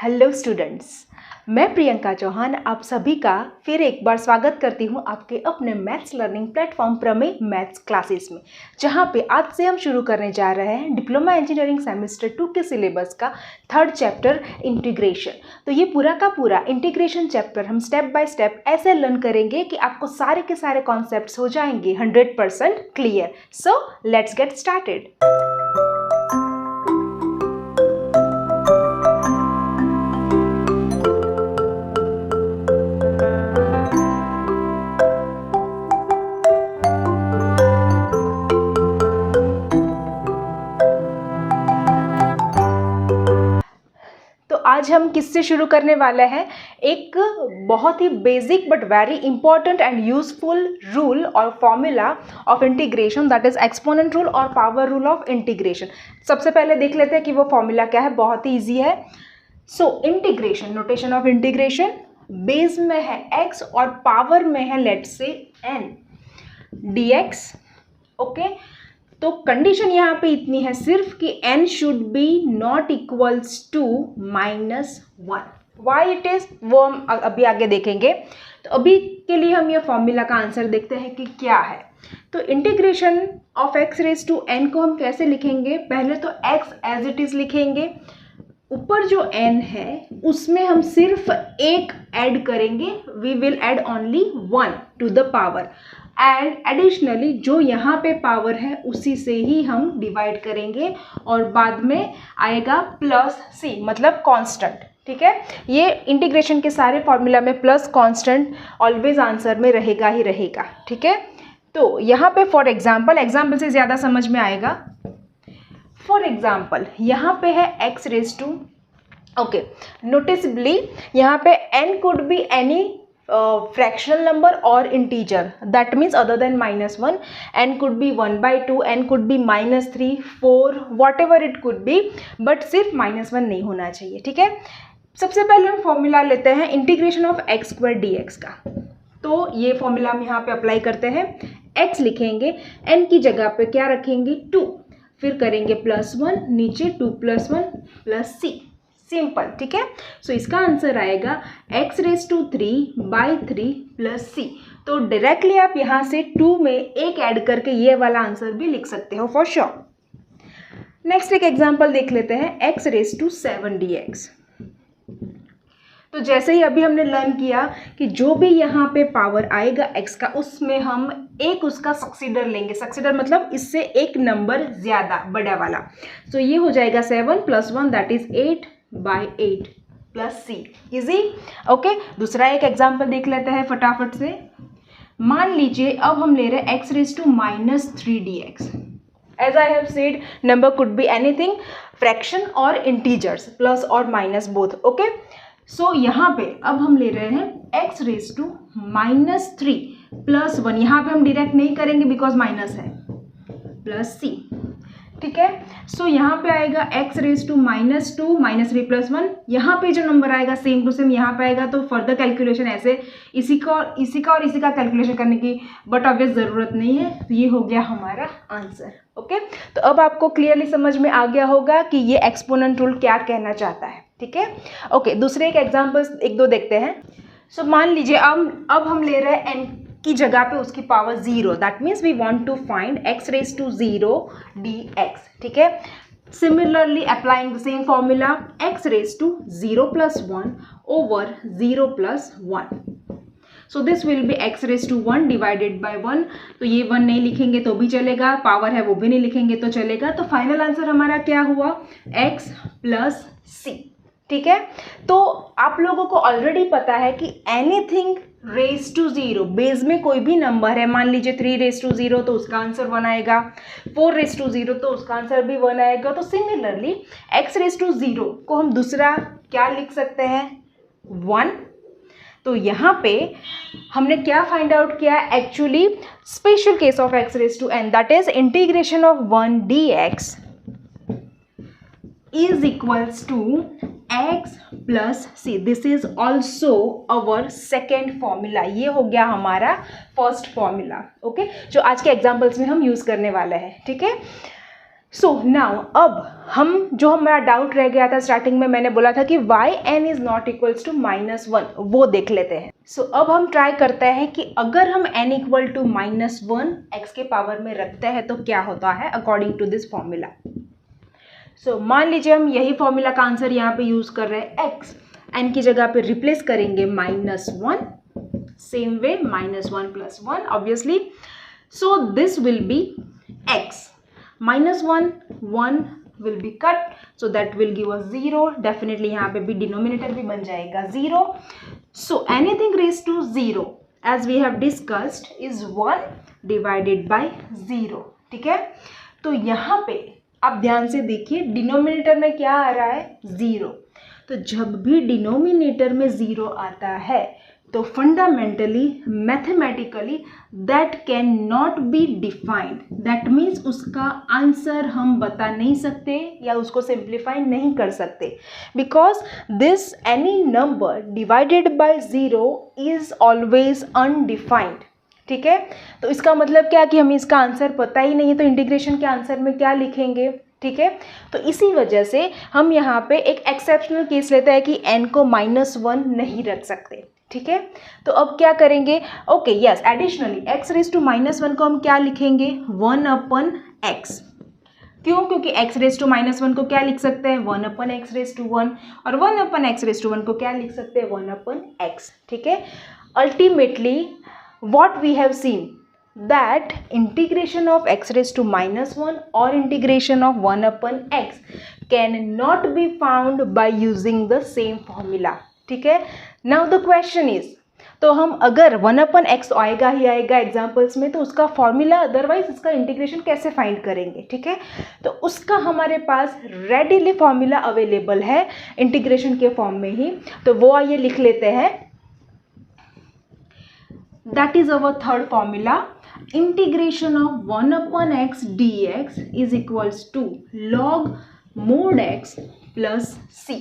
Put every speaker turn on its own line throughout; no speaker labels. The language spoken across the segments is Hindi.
हेलो स्टूडेंट्स, मैं प्रियंका चौहान आप सभी का फिर एक बार स्वागत करती हूं आपके अपने मैथ्स लर्निंग प्लेटफॉर्म प्रमेय मैथ्स क्लासेस में, जहां पे आज से हम शुरू करने जा रहे हैं डिप्लोमा इंजीनियरिंग सेमेस्टर 2 के सिलेबस का थर्ड चैप्टर इंटीग्रेशन। तो ये पूरा का पूरा इंटीग्रेशन चैप्टर हम स्टेप बाय स्टेप ऐसे लर्न करेंगे कि आपको सारे के सारे कॉन्सेप्ट्स हो जाएंगे 100% clear. So let's get started. आज हम किससे शुरू करने वाले हैं? एक बहुत ही basic but very important and useful rule और formula of integration, that is exponent rule और पावर रूल ऑफ इंटीग्रेशन। सबसे पहले देख लेते हैं कि वो फॉर्मूला क्या है। बहुत ही इजी है। So integration, notation of integration, base में है x और पावर में है let's say n dx। Okay, तो कंडीशन यहाँ पे इतनी है सिर्फ कि n should be not equals to -1। Why it is वो हम अभी आगे देखेंगे। तो अभी के लिए हम ये फॉर्मूला का आंसर देखते हैं कि क्या है। तो integration of x raise to n को हम कैसे लिखेंगे? पहले तो x एज इट इज लिखेंगे, ऊपर जो n है उसमें हम सिर्फ एक ऐड करेंगे, we will add only 1 to the power, and additionally जो यहाँ पे पावर है उसी से ही हम डिवाइड करेंगे और बाद में आएगा प्लस c, मतलब कांस्टेंट। ठीक है, ये इंटीग्रेशन के सारे फॉर्मूला में प्लस कांस्टेंट ऑलवेज आंसर में रहेगा ही रहेगा। ठीक है, तो यहाँ पे फॉर एग्जाम्पल से ज़्यादा समझ में आएगा। फॉर एग्जाम्पल यहाँ पे है x रेज टू, ओके, नोटिसबली यहाँ पे n could be any fractional number or integer, that means other than -1, n could be 1/2, n could be -3, 4, whatever it could be, but सिर्फ -1 नहीं होना चाहिए। ठीक है, सबसे पहले हम फॉर्मूला लेते हैं इंटीग्रेशन ऑफ x² dx का। तो ये फॉर्मूला हम यहाँ पे अप्लाई करते हैं। x लिखेंगे, n की जगह पे क्या रखेंगे 2, फिर करेंगे +1, नीचे 2 + 1 + c, सिंपल। ठीक है, सो इसका आंसर आएगा x रेज टू 3/3 + c। तो डायरेक्टली आप यहाँ से 2 में एक ऐड करके ये वाला आंसर भी लिख सकते हो फॉर श्योर। नेक्स्ट एक एग्जांपल देख लेते हैं, x रेज टू 7 dx। तो जैसे ही अभी हमने लर्न किया कि जो भी यहाँ पे पावर आएगा x का, उसमें हम एक उसका सक्सीडर लेंगे। सक्सीडर मतलब इससे एक नंबर ज़्यादा, बड़ा वाला। तो ये हो जाएगा 7 + 1 that is 8/8 + c। Easy. Okay, दूसरा एक एग्जाम्पल देख लेते हैं फटाफट से। मान लीजिए अब हम ले रहे हैं x raise to -3 dx। As I have said, number could be anything, fraction और इंटीजर्स, प्लस और माइनस बोथ। ओके, सो यहाँ पे अब हम ले रहे हैं x रेज टू -3 + 1, यहाँ पे हम डायरेक्ट नहीं करेंगे बिकॉज माइनस है, + c। ठीक है, सो यहाँ पे आएगा x रेज टू -2 -3 + 1। यहाँ पे जो नंबर आएगा सेम टू सेम यहाँ पे आएगा। तो फर्दर कैलकुलेशन ऐसे इसी का और इसी का कैलकुलेशन करने की बट ऑब्वियस ज़रूरत नहीं है। तो ये हो गया हमारा आंसर। ओके, तो अब आपको क्लियरली समझ में आ गया होगा कि ये एक्सपोनेंट रूल क्या कहना चाहता है। ठीक है, ओके, दूसरे एक एग्जाम्पल्स 1-2 देखते हैं। सो मान लीजिए अब हम ले रहे हैं n की जगह पे उसकी power 0, that means we want to find x raise to 0 dx। ठीक है, similarly applying the same formula, x raise to 0 + 1 over 0 + 1। So this will be x raise to 1 divided by 1। तो ये 1 नहीं लिखेंगे तो भी चलेगा, पावर है वो भी नहीं लिखेंगे तो चलेगा। तो फाइनल आंसर हमारा क्या हुआ? x + c। ठीक है, तो आप लोगों को ऑलरेडी पता है कि एनीथिंग रेज टू 0, बेस में कोई भी नंबर है, मान लीजिए 3 रेज टू 0 तो उसका आंसर 1 आएगा, 4 रेज टू 0 तो उसका आंसर भी 1 आएगा। तो सिमिलरली x रेज टू 0 को हम दूसरा क्या लिख सकते हैं? 1। तो यहाँ पे हमने क्या फाइंड आउट किया? Actually special case of x raise to n, that is integration of 1 dx is equals to x plus c. This is also our second formula. ये हो गया हमारा फर्स्ट फॉर्मूला। ओके, जो आज के एग्जाम्पल्स में हम यूज करने वाले हैं। ठीक है, सो नाउ अब हम जो हमारा डाउट रह गया था स्टार्टिंग में, मैंने बोला था कि why N is not equals to -1, वो देख लेते हैं। सो अब हम ट्राई करते हैं कि अगर हम n इक्वल टू -1 x के पावर में रखते हैं तो क्या होता है अकॉर्डिंग टू दिस फॉर्मूला। सो मान लीजिए हम यही फॉर्मूला का आंसर यहाँ पे यूज कर रहे हैं, x n की जगह पे रिप्लेस करेंगे -1, same way -1 + 1 obviously. So this will be x -1 1 will be cut, so that will give us 0. Definitely यहाँ पे भी डिनोमिनेटर भी बन जाएगा 0. So anything raised to 0 as we have discussed is 1 divided by 0. ठीक है, तो यहाँ पे आप ध्यान से देखिए डिनोमिनेटर में क्या आ रहा है 0। तो जब भी डिनोमिनेटर में 0 आता है तो fundamentally mathematically that can not be defined, that means उसका आंसर हम बता नहीं सकते या उसको सिंप्लीफाई नहीं कर सकते, because this any number divided by 0 is always undefined. ठीक है, तो इसका मतलब क्या कि हमें इसका आंसर पता ही नहीं है, तो इंटीग्रेशन के आंसर में क्या लिखेंगे। ठीक है, तो इसी वजह से हम यहाँ पे एक एक्सेप्शनल केस लेते हैं कि n को -1 नहीं रख सकते। ठीक है, तो अब क्या करेंगे, ओके यस, एडिशनली x⁻⁻1 को हम क्या लिखेंगे 1/x। क्यों, क्योंकि x⁻⁻1 को क्या लिख सकते हैं 1/x⁻1 और 1/x⁻1 को क्या लिख सकते हैं 1/x। ठीक है, ultimately what we have seen that integration of x⁻⁻1 or integration of 1/x cannot be found by using the same formula. ठीक है, now the question is, तो हम अगर 1/x आएगा ही आएगा एग्जाम्पल्स में, तो उसका फॉर्मूला अदरवाइज इसका इंटीग्रेशन कैसे फाइंड करेंगे। ठीक है, तो उसका हमारे पास रेडिली फॉर्मूला अवेलेबल है इंटीग्रेशन के फॉर्म में ही, तो वो आइए लिख लेते हैं। That is our third formula. Integration of 1/x dx is equals to log mod x plus c.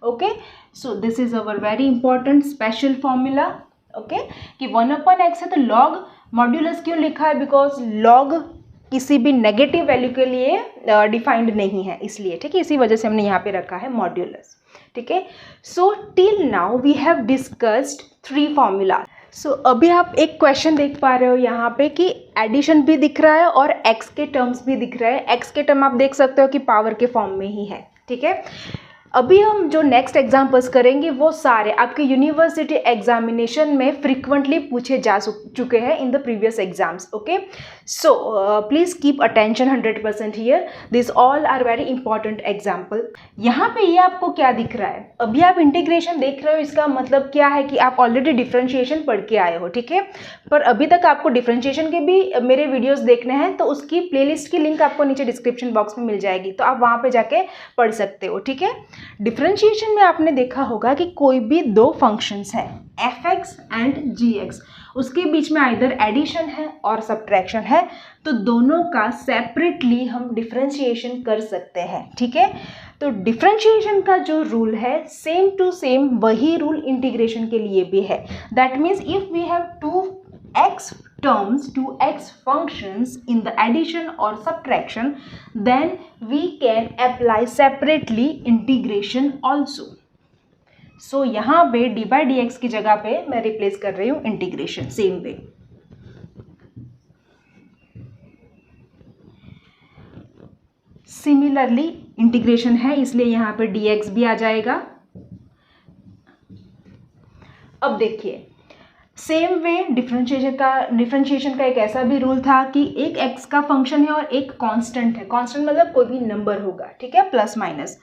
Okay, so this is our very important special formula. Okay, कि 1/x है तो log मॉड्यूलस क्यों लिखा है, बिकॉज log किसी भी नेगेटिव वैल्यू के लिए डिफाइंड नहीं है, इसलिए। ठीक है, इसी वजह से हमने यहाँ पे रखा है मॉड्यूलस। ठीक है, so till now we have discussed 3 formula. So अभी आप एक क्वेश्चन देख पा रहे हो यहाँ पे कि एडिशन भी दिख रहा है और एक्स के टर्म्स भी दिख रहा है। एक्स के टर्म आप देख सकते हो कि पावर के फॉर्म में ही है। ठीक है, अभी हम जो नेक्स्ट एग्जाम्पल्स करेंगे वो सारे आपके यूनिवर्सिटी एग्जामिनेशन में फ्रिक्वेंटली पूछे जा चुके हैं in the previous exams. Okay, so please keep attention 100% here, this all are very important example. यहाँ पे ये आपको क्या दिख रहा है, अभी आप इंटीग्रेशन देख रहे हो, इसका मतलब क्या है कि आप ऑलरेडी डिफ्रेंशिएशन पढ़ के आए हो। ठीक है, पर अभी तक आपको डिफ्रेंशिएशन के भी मेरे वीडियोस देखने हैं, तो उसकी प्लेलिस्ट की लिंक आपको नीचे डिस्क्रिप्शन बॉक्स में मिल जाएगी, तो आप वहाँ पे जाके पढ़ सकते हो। ठीक है, डिफरेंशिएशन में आपने देखा होगा कि कोई भी 2 फंक्शंस हैं f(x) एंड g(x), उसके बीच में आइदर एडिशन है और सब्ट्रैक्शन है, तो दोनों का सेपरेटली हम डिफरेंशिएशन कर सकते हैं। ठीक है, तो डिफरेंशिएशन का जो रूल है सेम टू सेम वही रूल इंटीग्रेशन के लिए भी है। That means if we have 2x terms, 2x functions in the addition or subtraction, then we can apply separately integration also. So यहाँ पे d/dx की जगह पे मैं रिप्लेस कर रही हूँ integration same way. Similarly integration है इसलिए यहाँ पे dx भी आ जाएगा। अब देखिए सेम वे डिफरेंशिएशन का एक ऐसा भी रूल था कि एक x का फंक्शन है और एक कांस्टेंट है। कांस्टेंट मतलब कोई भी नंबर होगा, ठीक है, प्लस माइनस,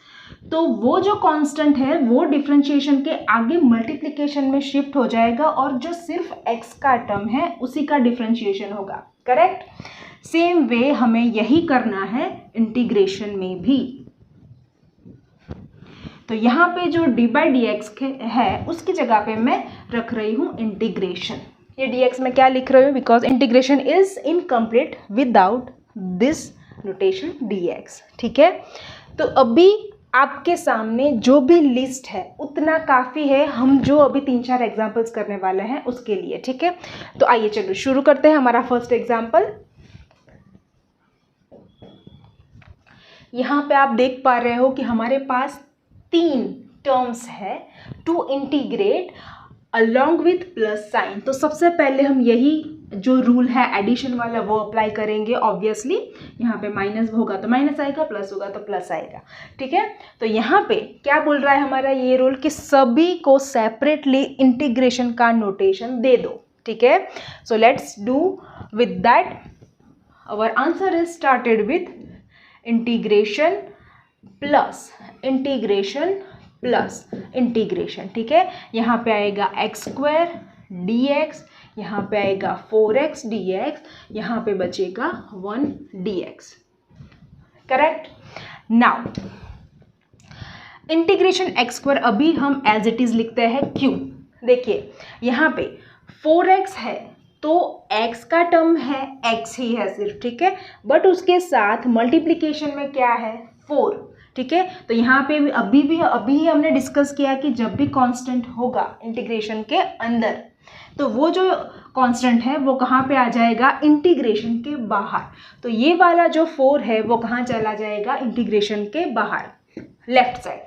तो वो जो कांस्टेंट है वो डिफरेंशिएशन के आगे मल्टीप्लिकेशन में शिफ्ट हो जाएगा और जो सिर्फ x का टर्म है उसी का डिफरेंशिएशन होगा। करेक्ट, सेम वे हमें यही करना है इंटीग्रेशन में भी। तो यहाँ पे जो d/dx है उसकी जगह पे मैं रख रही हूँ इंटीग्रेशन। ये dx में क्या लिख रही हूँ, because integration is incomplete without this notation dx। ठीक है, तो अभी आपके सामने जो भी लिस्ट है उतना काफ़ी है, हम जो अभी 3-4 एग्जाम्पल्स करने वाले हैं उसके लिए। ठीक है, तो आइए चलो शुरू करते हैं हमारा फर्स्ट एग्जाम्पल। यहाँ पे आप देख पा रहे हो कि हमारे पास 3 टर्म्स है to integrate along with plus sign. तो सबसे पहले हम यही जो रूल है एडिशन वाला वो अप्लाई करेंगे। ऑब्वियसली यहाँ पे माइनस होगा तो माइनस आएगा, प्लस होगा तो प्लस आएगा, ठीक है। तो यहाँ पे क्या बोल रहा है हमारा ये रूल कि सभी को सेपरेटली इंटीग्रेशन का नोटेशन दे दो, ठीक है। So let's do with that. Our answer is started with integration plus integration plus integration, ठीक है। यहाँ पे आएगा एक्स स्क्वायर डी एक्स, यहाँ पे आएगा 4x dx, यहाँ पे बचेगा 1 dx, correct. Now integration x square अभी हम एज इट इज लिखते हैं, क्यों? देखिए यहाँ पे 4x है तो x का टर्म है, x ही है सिर्फ, ठीक है। बट उसके साथ मल्टीप्लिकेशन में क्या है 4, ठीक है। तो यहाँ पे अभी हमने डिस्कस किया कि जब भी कांस्टेंट होगा इंटीग्रेशन के अंदर तो वो जो कांस्टेंट है वो कहाँ पे आ जाएगा, इंटीग्रेशन के बाहर। तो ये वाला जो 4 है वो कहाँ चला जाएगा, इंटीग्रेशन के बाहर, लेफ्ट साइड,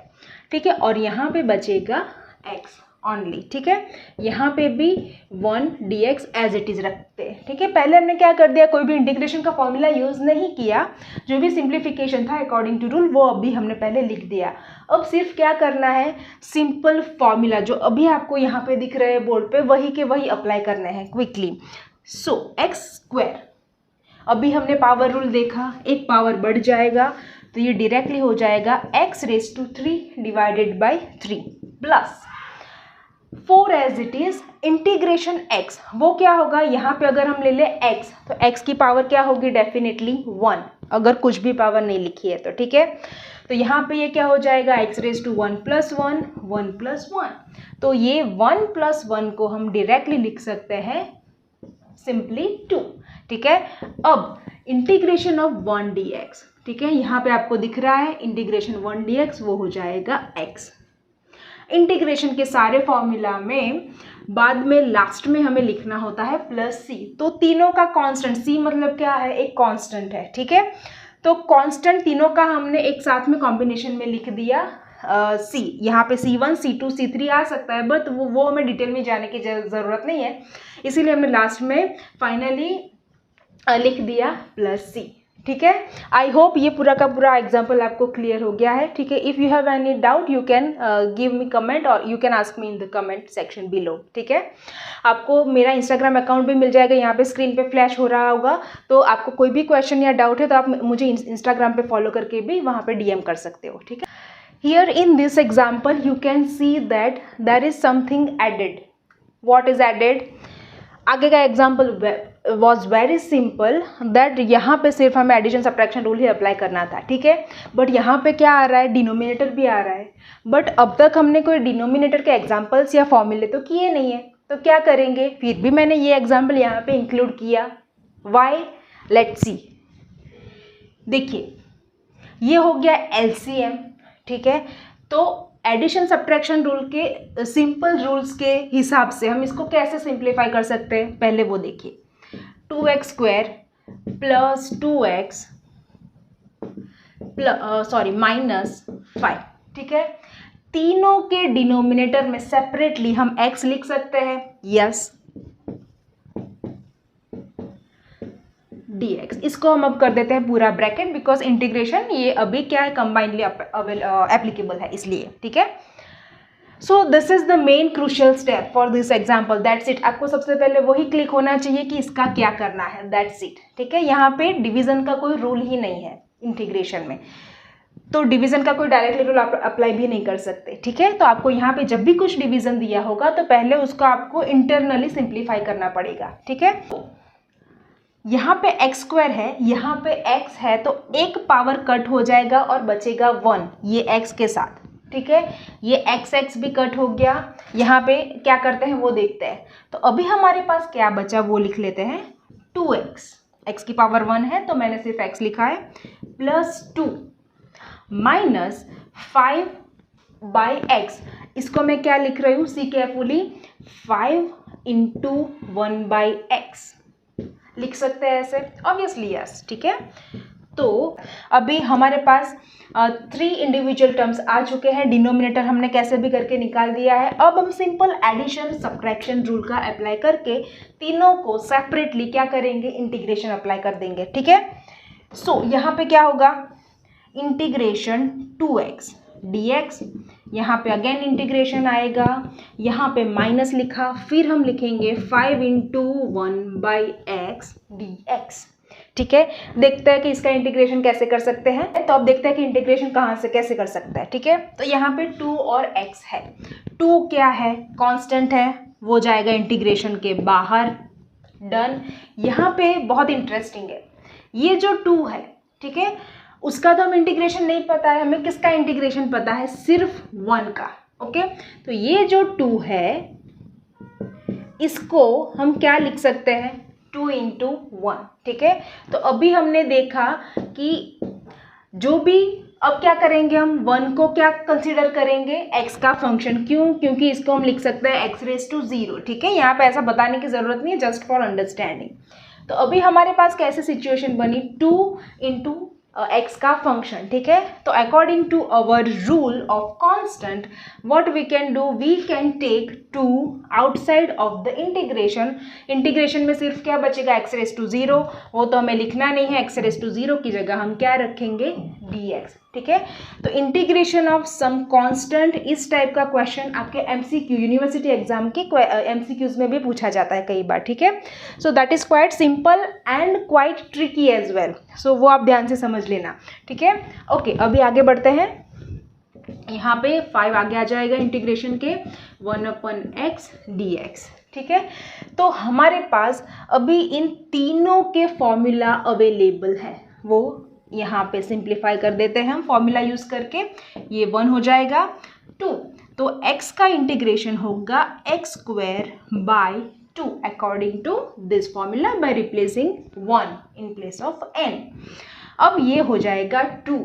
ठीक है। और यहाँ पे बचेगा x ओनली, ठीक है। यहाँ पे भी 1 dx एज इट इज रखते हैं, ठीक है। पहले हमने क्या कर दिया, कोई भी इंटीग्रेशन का फॉर्मूला यूज़ नहीं किया, जो भी सिंप्लीफिकेशन था अकॉर्डिंग टू रूल वो अभी हमने पहले लिख दिया। अब सिर्फ क्या करना है, सिंपल फॉर्मूला जो अभी आपको यहाँ पे दिख रहे हैं बोर्ड पे वही के वही अप्लाई करने हैं क्विकली। सो एक्स स्क्वायर, अभी हमने पावर रूल देखा, एक पावर बढ़ जाएगा तो ये डायरेक्टली हो जाएगा x⁻³ divided by 3 plus 4 as it is integration x, वो क्या होगा, यहाँ पे अगर हम ले ले x तो x की पावर क्या होगी, डेफिनेटली 1, अगर कुछ भी पावर नहीं लिखी है तो, ठीक है। तो यहाँ पे ये क्या हो जाएगा, x⁻1 + 1 1 + 1, तो ये 1 + 1 को हम डायरेक्टली लिख सकते हैं सिंपली 2, ठीक है। अब इंटीग्रेशन ऑफ 1 dx, ठीक है, यहाँ पे आपको दिख रहा है इंटीग्रेशन 1 dx वो हो जाएगा x। इंटीग्रेशन के सारे फॉर्मूला में बाद में लास्ट में हमें लिखना होता है +c, तो तीनों का कांस्टेंट, c मतलब क्या है, एक कांस्टेंट है, ठीक है। तो कांस्टेंट तीनों का हमने एक साथ में कॉम्बिनेशन में लिख दिया c, यहाँ पे c1 c2 c3 आ सकता है, बट वो हमें डिटेल में जाने की ज़रूरत नहीं है, इसीलिए हमने लास्ट में फाइनली लिख दिया +c, ठीक है। आई होप ये पूरा का पूरा एग्जाम्पल आपको क्लियर हो गया है, ठीक है। If you have any doubt you can give me comment और you can ask me in the comment section below, ठीक है। आपको मेरा इंस्टाग्राम अकाउंट भी मिल जाएगा, यहाँ पे स्क्रीन पे फ्लैश हो रहा होगा, तो आपको कोई भी क्वेश्चन या डाउट है तो आप मुझे इंस्टाग्राम पे फॉलो करके भी वहाँ पे DM कर सकते हो, ठीक है। Here in this example you can see that there is something added. What is added? आगे का example was very simple, that यहाँ पे सिर्फ हमें एडिशन सब्ट्रैक्शन रूल ही अप्लाई करना था, ठीक है। बट यहाँ पे क्या आ रहा है, डिनोमिनेटर भी आ रहा है, बट अब तक हमने कोई डिनोमिनेटर के एग्जाम्पल्स या फॉर्मूले तो किए नहीं है, तो क्या करेंगे, फिर भी मैंने ये एग्जाम्पल यहाँ पे इंक्लूड किया। वाई? Let's see. देखिए ये हो गया LCM, ठीक है। तो एडिशन सब्ट्रैक्शन रूल के सिंपल रूल्स के हिसाब से हम इसको कैसे सिंप्लीफाई कर सकते हैं, पहले वो देखिए। 2x² + 2x -5, ठीक है। तीनों के डिनोमिनेटर में सेपरेटली हम x लिख सकते हैं, यस, dx, इसको हम अब कर देते हैं पूरा ब्रैकेट, बिकॉज इंटीग्रेशन ये अभी क्या है, कंबाइंडली एप्लीकेबल है इसलिए, ठीक है। So this is the main crucial step for this example, that's it. आपको सबसे पहले वही क्लिक होना चाहिए कि इसका क्या करना है, दैट्स इट, ठीक है। यहाँ पे डिवीजन का कोई रूल ही नहीं है इंटीग्रेशन में, तो डिवीजन का कोई डायरेक्टली रूल आप अप्लाई भी नहीं कर सकते, ठीक है। तो आपको यहाँ पे जब भी कुछ डिवीजन दिया होगा तो पहले उसको आपको इंटरनली सिंप्लीफाई करना पड़ेगा, ठीक है। यहाँ पे x² है, यहाँ पे x है, तो एक पावर कट हो जाएगा और बचेगा 1, ये x के साथ, ठीक है। ये x भी कट हो गया, यहाँ पे क्या करते हैं वो देखते हैं। तो अभी हमारे पास क्या बचा वो लिख लेते हैं, 2x, x की पावर 1 है तो मैंने सिर्फ x लिखा है, +2 -5/x, इसको मैं क्या लिख रही हूँ, सी केयरफुली, 5 × 1/x लिख सकते हैं ऐसे, ऑब्वियसली यस, ठीक है। तो अभी हमारे पास 3 इंडिविजुअल टर्म्स आ चुके हैं, डिनोमिनेटर हमने कैसे भी करके निकाल दिया है। अब हम सिंपल एडिशन सब्ट्रैक्शन रूल का अप्लाई करके तीनों को सेपरेटली क्या करेंगे, इंटीग्रेशन अप्लाई कर देंगे, ठीक है। सो यहाँ पे क्या होगा, इंटीग्रेशन 2x dx, यहाँ पे अगेन इंटीग्रेशन आएगा, यहाँ पे माइनस लिखा, फिर हम लिखेंगे 5 × 1/x dx, ठीक है। देखते हैं कि इसका इंटीग्रेशन कैसे कर सकते हैं। तो अब देखते हैं कि इंटीग्रेशन कहाँ से कैसे कर सकते हैं, ठीक है। तो यहाँ पे 2 और x है, 2 क्या है, कांस्टेंट है, वो जाएगा इंटीग्रेशन के बाहर, डन। यहाँ पे बहुत इंटरेस्टिंग है, ये जो 2 है, ठीक है, उसका तो हम इंटीग्रेशन नहीं पता है, हमें किसका इंटीग्रेशन पता है, सिर्फ 1 का, ओके। तो ये जो 2 है इसको हम क्या लिख सकते हैं, 2 × 1, ठीक है। तो अभी हमने देखा कि जो भी, अब क्या करेंगे हम, 1 को क्या कंसीडर करेंगे, x का फंक्शन, क्यों, क्योंकि इसको हम लिख सकते हैं x⁻0, ठीक है। यहाँ पे ऐसा बताने की ज़रूरत नहीं है, जस्ट फॉर अंडरस्टैंडिंग। तो अभी हमारे पास कैसे सिचुएशन बनी, 2 × x का फंक्शन, ठीक है। तो according to our rule of constant what we can do, we can take 2 outside of the integration. Integration में सिर्फ क्या बचेगा, x⁻0, वो तो हमें लिखना नहीं है, x⁻0 की जगह हम क्या रखेंगे, dx, ठीक है। तो इंटीग्रेशन ऑफ सम कांस्टेंट, इस टाइप का क्वेश्चन आपके MCQ यूनिवर्सिटी एग्जाम के MCQs में भी पूछा जाता है कई बार, ठीक है। So that is quite simple and quite tricky as well, so वो आप ध्यान से समझ लेना, ठीक है। ओके, अभी आगे बढ़ते हैं। यहाँ पे 5 आगे आ जाएगा इंटीग्रेशन के, 1/x dx, ठीक है। तो हमारे पास अभी इन तीनों के फॉर्मूला अवेलेबल है, वो यहाँ पे सिंप्लीफाई कर देते हैं हम फॉर्मूला यूज करके, ये 1 हो जाएगा, 2, तो x का इंटीग्रेशन होगा x² 2 according to this formula by replacing 1 in place of n। अब ये हो जाएगा 2,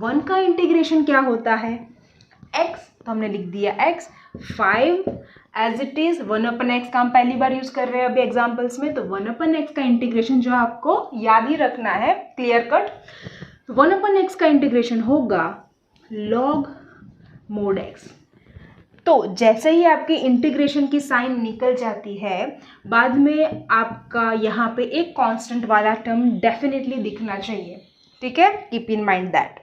1 का इंटीग्रेशन क्या होता है, x, तो हमने लिख दिया x, 5 as it is 1/x का हम पहली बार यूज कर रहे हैं अभी एग्जाम्पल्स में, तो 1/x का इंटीग्रेशन जो आपको याद ही रखना है, क्लियर कट। 1/x का इंटीग्रेशन होगा log mod x। तो जैसे ही आपकी इंटीग्रेशन की साइन निकल जाती है, बाद में आपका यहाँ पे एक कांस्टेंट वाला टर्म डेफिनेटली दिखना चाहिए, ठीक है, keep in mind that.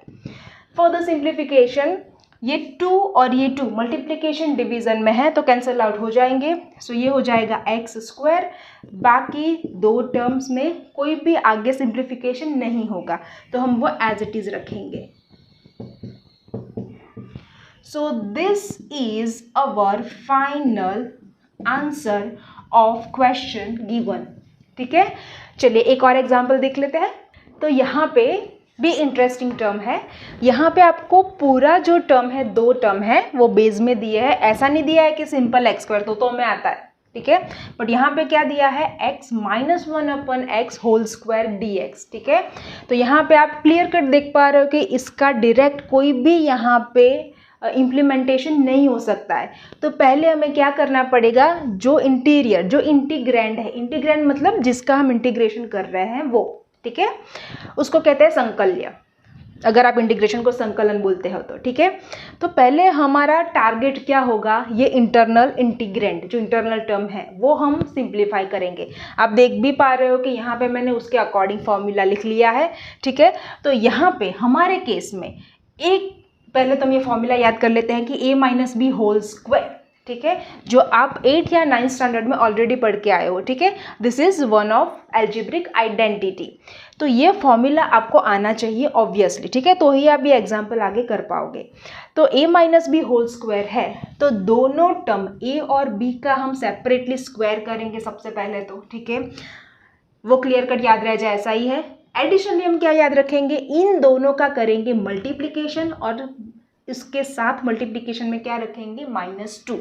For the simplification, ये 2 और ये 2 मल्टीप्लिकेशन डिवीजन में है तो कैंसिल आउट हो जाएंगे, सो ये हो जाएगा x², बाकी 2 टर्म्स में कोई भी आगे सिंप्लीफिकेशन नहीं होगा, तो हम वो एज इट इज रखेंगे। सो this is our final answer of question given, ठीक है। चलिए एक और एग्जाम्पल देख लेते हैं। तो यहाँ पे भी इंटरेस्टिंग टर्म है, यहाँ पे आपको पूरा जो टर्म है, 2 टर्म है, वो बेस में दिया है, ऐसा नहीं दिया है कि सिंपल x² तो में आता है, ठीक है, बट यहाँ पे क्या दिया है, x - 1/x whole square dx, ठीक है। तो यहाँ पे आप क्लियर कट देख पा रहे हो कि इसका डायरेक्ट कोई भी यहाँ पे इम्प्लीमेंटेशन नहीं हो सकता है। तो पहले हमें क्या करना पड़ेगा, जो इंटीरियर, जो इंटीग्रैंड है, इंटीग्रैंड मतलब जिसका हम इंटीग्रेशन कर रहे हैं वो, ठीक है, उसको कहते हैं संकल्य, अगर आप इंटीग्रेशन को संकलन बोलते हो तो, ठीक है। तो पहले हमारा टारगेट क्या होगा, ये इंटरनल इंटीग्रेंड जो इंटरनल टर्म है वो हम सिंप्लीफाई करेंगे। आप देख भी पा रहे हो कि यहाँ पे मैंने उसके अकॉर्डिंग फॉर्मूला लिख लिया है, ठीक है। तो यहाँ पे हमारे केस में एक, पहले तो हम ये फॉर्मूला याद कर लेते हैं कि a - b होल स्क्वायर, ठीक है, जो आप 8th या 9th स्टैंडर्ड में ऑलरेडी पढ़ के आए हो, ठीक है। This is one of algebraic identity. तो ये फॉर्मूला आपको आना चाहिए ऑब्वियसली, ठीक है, तो ही आप ये एग्जाम्पल आगे कर पाओगे। तो a - b होल स्क्वायर है, तो दोनों टर्म a और b का हम सेपरेटली स्क्वायर करेंगे सबसे पहले तो, ठीक है, वो क्लियर कट याद रह जाए, ऐसा ही है। एडिशनली हम क्या याद रखेंगे, इन दोनों का करेंगे मल्टीप्लिकेशन और इसके साथ मल्टीप्लिकेशन में क्या रखेंगे, -2,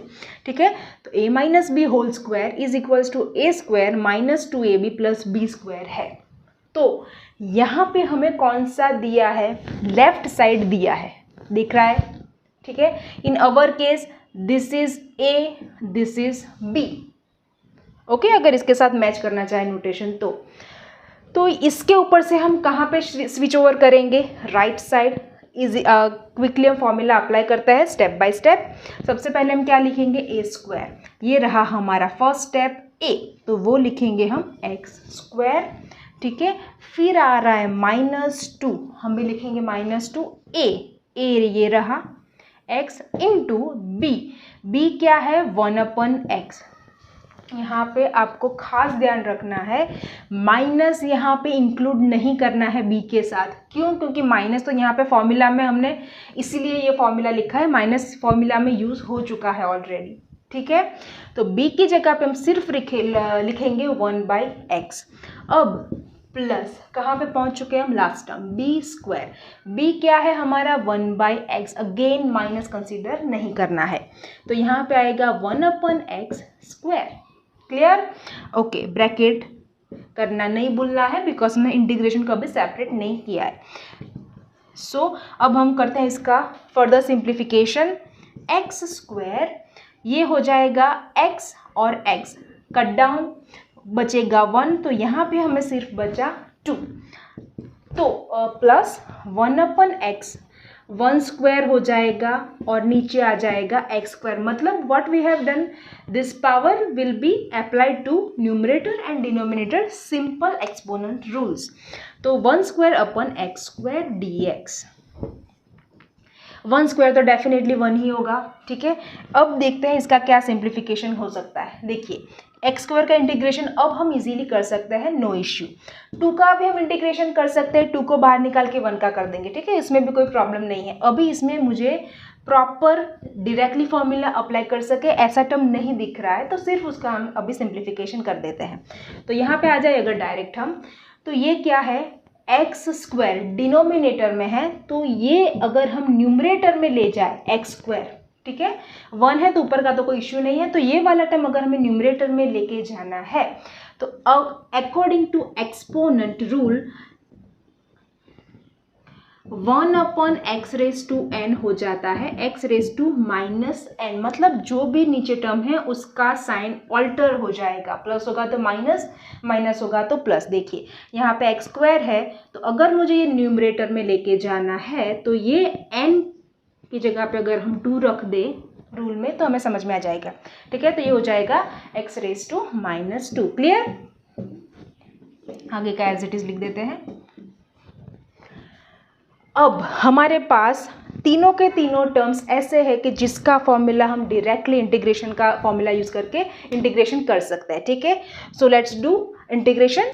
ठीक है। तो a - b whole square is equals to a² - 2ab + b² है। तो यहाँ पे हमें कौन सा दिया है, लेफ्ट साइड दिया है, दिख रहा है, ठीक है। In our case this is a, this is b, okay, अगर इसके साथ मैच करना चाहे नोटेशन तो तो इसके ऊपर से हम कहाँ पे स्विच ओवर करेंगे, राइट साइड। इजी क्विकली हम फॉर्मूला अप्लाई करते हैं स्टेप बाय स्टेप। सबसे पहले हम क्या लिखेंगे, ए स्क्वायर, ये रहा हमारा फर्स्ट स्टेप ए, तो वो लिखेंगे हम एक्स स्क्वायर, ठीक है। फिर आ रहा है -2, हम भी लिखेंगे -2 ए, ये रहा x इंटू बी, बी क्या है 1/x। यहाँ पे आपको खास ध्यान रखना है, माइनस यहाँ पे इंक्लूड नहीं करना है बी के साथ। क्यों? क्योंकि माइनस तो यहाँ पे फॉर्मूला में हमने इसीलिए ये फॉर्मूला लिखा है, माइनस फॉर्मूला में यूज़ हो चुका है ऑलरेडी, ठीक है। तो b की जगह पे हम सिर्फ लिखेंगे 1/x। अब प्लस कहाँ पे पहुँच चुके हैं हम, last term B square, B क्या है हमारा 1/x, अगेन माइनस कंसीडर नहीं करना है, तो यहाँ पे आएगा 1/x square. Clear? Okay, bracket करना नहीं भूलना है बिकॉज हमने इंटीग्रेशन कभी सेपरेट नहीं किया है। सो अब हम करते हैं इसका फर्दर सिंप्लीफिकेशन। एक्स स्क्वायर ये हो जाएगा x और x कट डाउन, बचेगा 1, तो यहाँ पे हमें सिर्फ बचा 2, तो प्लस 1/x, 1 स्क्वायर हो जाएगा और नीचे आ जाएगा x स्क्वायर। मतलब what we have done, this power will be applied to numerator and denominator, simple exponent rules. तो 1 square upon x square dx, 1 square तो डेफिनेटली 1 ही होगा, ठीक है। अब देखते हैं इसका क्या सिंप्लीफिकेशन हो सकता है। देखिए एक्स स्क्वायर का इंटीग्रेशन अब हम इजीली कर सकते हैं, नो इश्यू। 2 का भी हम इंटीग्रेशन कर सकते हैं, 2 को बाहर निकाल के 1 का कर देंगे, ठीक है, इसमें भी कोई प्रॉब्लम नहीं है। अभी इसमें मुझे प्रॉपर डायरेक्टली फॉर्मूला अप्लाई कर सके ऐसा टर्म नहीं दिख रहा है, तो सिर्फ उसका हम अभी सिंप्लीफिकेशन कर देते हैं। तो यहाँ पे आ जाए अगर डायरेक्ट हम, तो ये क्या है, एक्स स्क्वायर डिनोमिनेटर में है, तो ये अगर हम न्यूमरेटर में ले जाए एक्स स्क्वायर, ठीक है, 1 है तो ऊपर का तो कोई इश्यू नहीं है, तो ये वाला टर्म अगर हमें न्यूमरेटर में लेके जाना है तो according to exponent rule 1/x⁻n हो जाता है, x⁻⁻n, मतलब जो भी नीचे टर्म है उसका साइन ऑल्टर हो जाएगा, प्लस होगा तो माइनस, माइनस होगा तो प्लस। देखिए यहाँ पे एक्स स्क्वायर है, तो अगर मुझे ये न्यूमरेटर में लेके जाना है तो ये n की जगह पे अगर हम 2 रख दे रूल में तो हमें समझ में आ जाएगा, ठीक है। तो ये हो जाएगा x⁻²। क्लियर? आगे का एज इट इज लिख देते हैं। अब हमारे पास तीनों के तीनों टर्म्स ऐसे है कि जिसका फॉर्मूला हम डायरेक्टली इंटीग्रेशन का फॉर्मूला यूज करके इंटीग्रेशन कर सकते हैं, ठीक है। So let's do integration.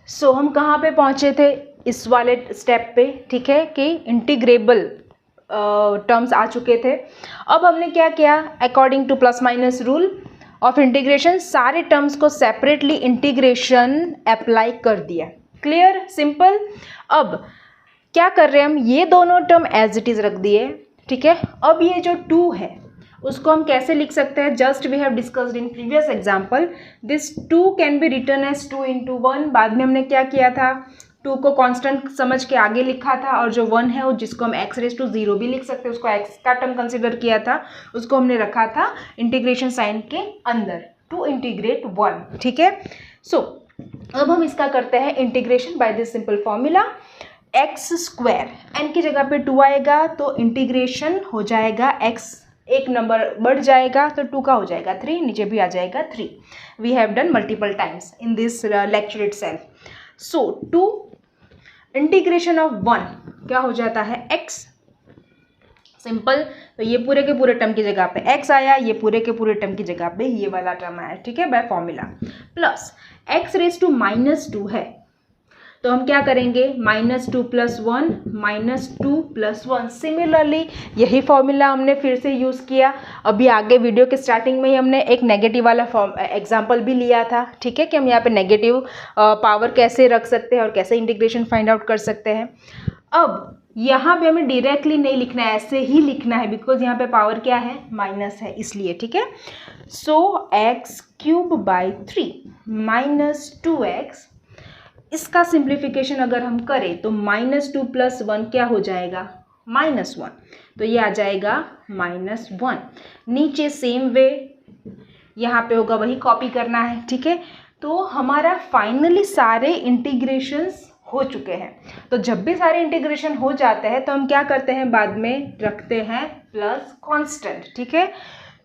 So हम कहाँ पे पहुँचे थे, इस वाले स्टेप पे, ठीक है, कि इंटीग्रेबल टर्म्स आ चुके थे। अब हमने क्या किया, according two plus minus rule of integration सारे टर्म्स को सेपरेटली इंटीग्रेशन अप्लाई कर दिया। क्लियर? सिंपल। अब क्या कर रहे हैं हम, ये दोनों टर्म एज इट इज रख दिए, ठीक है। अब ये जो 2 है उसको हम कैसे लिख सकते हैं, just we have discussed in previous example, this 2 can be written as 2 × 1। बाद में हमने क्या किया था, 2 को कांस्टेंट समझ के आगे लिखा था, और जो 1 है वो जिसको हम x⁻0 भी लिख सकते हैं, उसको x का टर्म कंसिडर किया था, उसको हमने रखा था इंटीग्रेशन साइन के अंदर, टू इंटीग्रेट 1, ठीक है। सो अब हम इसका करते हैं integration by this simple formula, x², n की जगह पे 2 आएगा तो इंटीग्रेशन हो जाएगा x, एक नंबर बढ़ जाएगा तो 2 का हो जाएगा 3, नीचे भी आ जाएगा 3। We have done multiple times in this lecture itself. So 2 integration of 1 क्या हो जाता है, x, सिंपल। तो ये पूरे के पूरे टर्म की जगह पे x आया, ये पूरे के पूरे टर्म की जगह पे ये वाला टर्म आया, ठीक है, बाय फॉर्मूला। प्लस x⁻² है तो हम क्या करेंगे, -2 + 1, -2 + 1। सिमिलरली यही फॉर्मूला हमने फिर से यूज़ किया। अभी आगे वीडियो के स्टार्टिंग में ही हमने एक नेगेटिव वाला एग्जाम्पल भी लिया था, ठीक है, कि हम यहाँ पे नेगेटिव पावर कैसे रख सकते हैं और कैसे इंटीग्रेशन फाइंड आउट कर सकते हैं। अब यहाँ पे हमें डायरेक्टली नहीं लिखना है, ऐसे ही लिखना है, बिकॉज यहाँ पे पावर क्या है, माइनस है, इसलिए, ठीक है। सो x³ / 3 - 2x, इसका सिंप्लीफिकेशन अगर हम करें तो -2 + 1 क्या हो जाएगा, -1, तो ये आ जाएगा -1। नीचे सेम वे यहाँ पे होगा, वही कॉपी करना है, ठीक है। तो हमारा फाइनली सारे इंटीग्रेशंस हो चुके हैं। तो जब भी सारे इंटीग्रेशन हो जाते हैं तो हम क्या करते हैं, बाद में रखते हैं प्लस कांस्टेंट, ठीक है।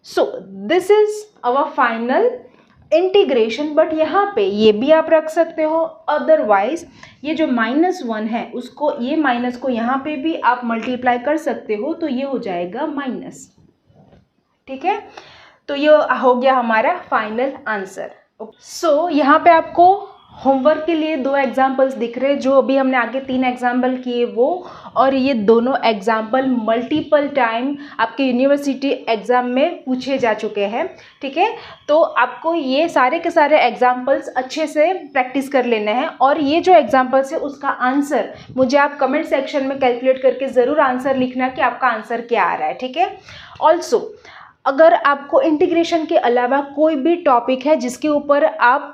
So this is our final integration. But यहाँ पे ये भी आप रख सकते हो, अदरवाइज ये जो -1 है उसको, ये माइनस को यहाँ पे भी आप मल्टीप्लाई कर सकते हो, तो ये हो जाएगा माइनस, ठीक है। तो ये हो गया हमारा फाइनल आंसर। सो यहाँ पे आपको होमवर्क के लिए 2 एग्जाम्पल्स दिख रहे हैं, जो अभी हमने आगे 3 एग्जाम्पल किए वो, और ये दोनों एग्जाम्पल मल्टीपल टाइम आपके यूनिवर्सिटी एग्ज़ाम में पूछे जा चुके हैं, ठीक है। तो आपको ये सारे के सारे एग्जाम्पल्स अच्छे से प्रैक्टिस कर लेने हैं, और ये जो एग्जाम्पल्स है उसका आंसर मुझे आप कमेंट सेक्शन में कैलकुलेट करके ज़रूर आंसर लिखना कि आपका आंसर क्या आ रहा है, ठीक है। ऑल्सो अगर आपको इंटीग्रेशन के अलावा कोई भी टॉपिक है जिसके ऊपर आप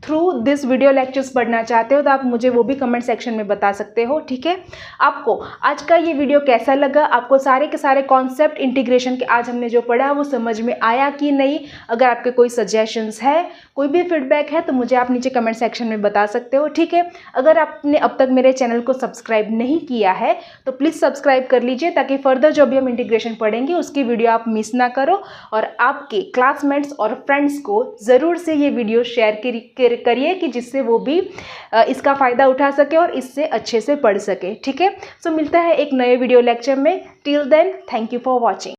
थ्रू दिस वीडियो लेक्चर्स पढ़ना चाहते हो, तो आप मुझे वो भी कमेंट सेक्शन में बता सकते हो, ठीक है। आपको आज का ये वीडियो कैसा लगा, आपको सारे के सारे कॉन्सेप्ट इंटीग्रेशन के आज हमने जो पढ़ा वो समझ में आया कि नहीं। अगर आपके कोई सजेशंस है, कोई भी फीडबैक है, तो मुझे आप नीचे कमेंट सेक्शन में बता सकते हो, ठीक है। अगर आपने अब तक मेरे चैनल को सब्सक्राइब नहीं किया है तो प्लीज़ सब्सक्राइब कर लीजिए, ताकि फर्दर जो भी हम इंटीग्रेशन पढ़ेंगे उसकी वीडियो आप मिस ना करो, और आपके क्लासमेट्स और फ्रेंड्स को ज़रूर से ये वीडियो शेयर करिए कि जिससे वो भी इसका फ़ायदा उठा सके और इससे अच्छे से पढ़ सके, ठीक है। सो मिलता है एक नए वीडियो लेक्चर में। Till then, thank you for watching.